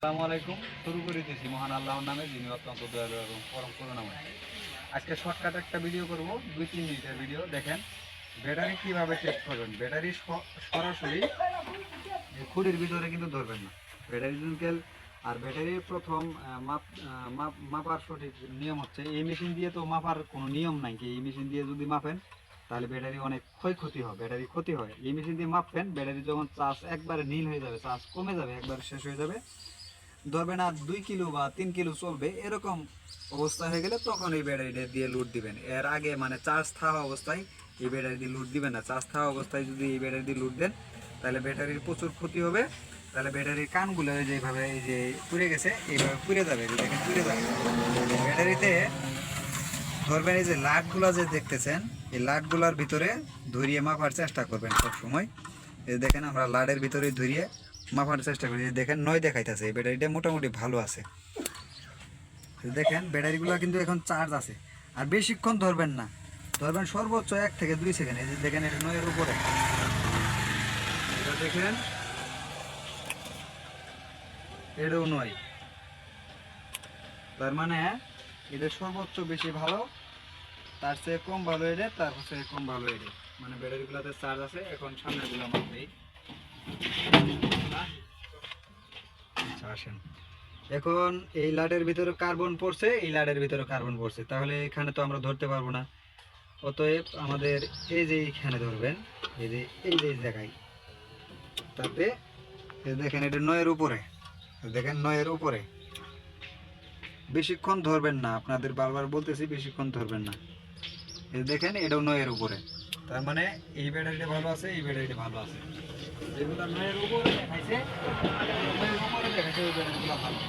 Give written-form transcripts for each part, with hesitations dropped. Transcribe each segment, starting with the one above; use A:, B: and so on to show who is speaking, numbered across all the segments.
A: আসসালামু আলাইকুম। শুরু করে দিয়েছি মহান আল্লাহর নামে, যিনি অত্যন্ত দয়ালু এবং পরম করুণাময়। আজকে শর্টকাট একটা ভিডিও করব, 2-3 মিনিটের ভিডিও। দেখেন ব্যাটারি কিভাবে চেক করবেন। ব্যাটারি সরাসরি খুঁড়ির ভিতরে কিন্তু ধরবেন না, ব্যাটারি জুনকেল। আর ব্যাটারির প্রথম মাপার সঠিক নিয়ম হচ্ছে, এই মেশিন দিয়ে তো মাপার কোনো নিয়ম নাই কি এই মেশিন দিয়ে যদি মাপেন তাহলে ব্যাটারি অনেক ক্ষয়ক্ষতি হয়, ব্যাটারি ক্ষতি হয়। এই মেশিন দিয়ে মাপবেন, ব্যাটারি যখন চার্জ একবারে নীল হয়ে যাবে, চার্জ কমে যাবে, একবারে শেষ হয়ে যাবে, ধরবেন আর 2 কিলো বা 3 কিলো চলবে, এরকম অবস্থা হয়ে গেলে তখন এই ব্যাটারিটা দিয়ে লোড দিবেন। এর আগে মানে চার্জ থাকা অবস্থায় এই ব্যাটারি দিয়ে লোড দিবেন না। চার্জ থাকা অবস্থায় যদি এই ব্যাটারি দিয়ে লোড দেন তাহলে ব্যাটারির প্রচুর ক্ষতি হবে। তাহলে ব্যাটারির কানগুলো যেভাবে এই যে পুড়ে গেছে, এইভাবে পুড়ে যাবে, দেখেন পুড়ে যাবে। ব্যাটারিতে ধরবেন এই যে লাটগুলো যে দেখতেছেন, এই লাটগুলোর ভিতরে ধরিয়ে মাপার চেষ্টা করবেন সব সময়। এই দেখেন আমরা লাটের ভিতরে ধরিয়ে মাপার চেষ্টা করি। দেখেন 9 দেখাইতেছে, এই ব্যাটারিটা মোটামুটি ভালো আছে। দেখেন ব্যাটারিগুলো কিন্তু এখন চার্জ আছে। আর বেশিক্ষণ ধরবেন না, ধরবেন সর্বোচ্চ 1 থেকে 2 সেকেন্ড। এই যে দেখেন এটা 9 এর উপরে, এটা দেখেন এটাও 9। তার মানে এটা সর্বোচ্চ বেশি ভালো, তার চেয়ে কম ভালো এটা, তার চেয়ে কম ভালো এটা। মানে ব্যাটারিগুলোতে চার্জ আছে। এখন সামনে দিলাম আপনি, আচ্ছা আসেন। এখন এই লাটের ভিতরে কার্বন পড়ছে, এই লাটের ভিতরে কার্বন পড়ছে, তাহলে এখানে তো আমরা ধরতে পারবো না। অতএব আমাদের এই যে এইখানে ধরবেন, এই যে এই জায়গায়, তাতে দেখেন এটা 9 এর উপরে, দেখেন 9 এর উপরে। বেশিক্ষণ ধরবেন না, আপনাদের বারবার বলতেছি বেশিক্ষণ ধরবেন না। এই দেখেন এটাও 9 এর উপরে। তার মানে এই ব্যাটারিটা ভালো আছে, এই ব্যাটারিটা ভালো আছে। যেগুলো 9 এর উপরে দেখাইছে, 9 এর উপরে দেখাইছে ওই ব্যাটারিগুলো ভালো।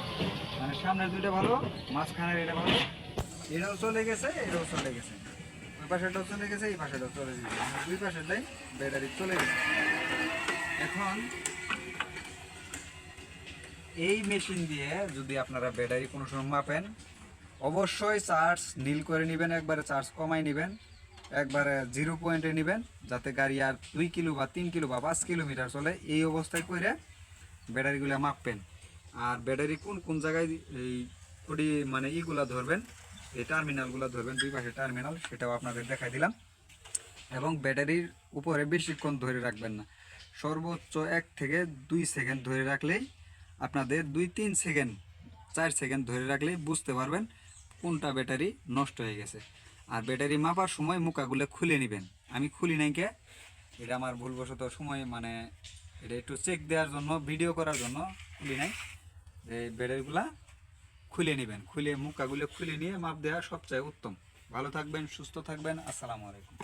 A: মানে সামনের দুইটা ভালো, মাঝখানের এটা ভালো, এটাও চলে গেছে, এটাও চলে গেছে, ওই পাশেটাও চলে গেছে, এই পাশেটাও চলে গেছে, দুই পাশেরটাই ব্যাটারি চলে গেছে। এখন এই মেশিন দিয়ে যদি আপনারা ব্যাটারি কোনো সময় মাপেন, অবশ্যই চার্জ নীল করে নেবেন, একবারে চার্জ কমাই নেবেন, একবারে 0 পয়েন্টে নেবেন, যাতে গাড়ি আর 2 কিলো বা 3 কিলো বা 5 কিলোমিটার চলে। এই অবস্থায় করে ব্যাটারিগুলো মাপবেন। আর ব্যাটারি কোন কোন জায়গায় এই খুঁটি মানে ইগুলা ধরবেন, এই টার্মিনালগুলো ধরবেন, দুই পাশে টার্মিনাল, সেটাও আপনাদের দেখাই দিলাম। এবং ব্যাটারির উপরে বেশিক্ষণ ধরে রাখবেন না, সর্বোচ্চ 1 থেকে 2 সেকেন্ড ধরে রাখলেই আপনাদের 2-3 সেকেন্ড 4 সেকেন্ড ধরে রাখলেই বুঝতে পারবেন কোনটা ব্যাটারি নষ্ট হয়ে গেছে। আর ব্যাটারি মাপার সময় মুখাগুলো খুলে নেবেন। আমি খুলি নাই কে, এটা আমার ভুলবশত সময় মানে এটা একটু চেক দেওয়ার জন্য, ভিডিও করার জন্য খুলি নাই। এই ব্যাটারিগুলা খুলে নেবেন, খুলে মুখাগুলো খুলে নিয়ে মাপ দেওয়া সবচেয়ে উত্তম। ভালো থাকবেন, সুস্থ থাকবেন। আসসালামু আলাইকুম।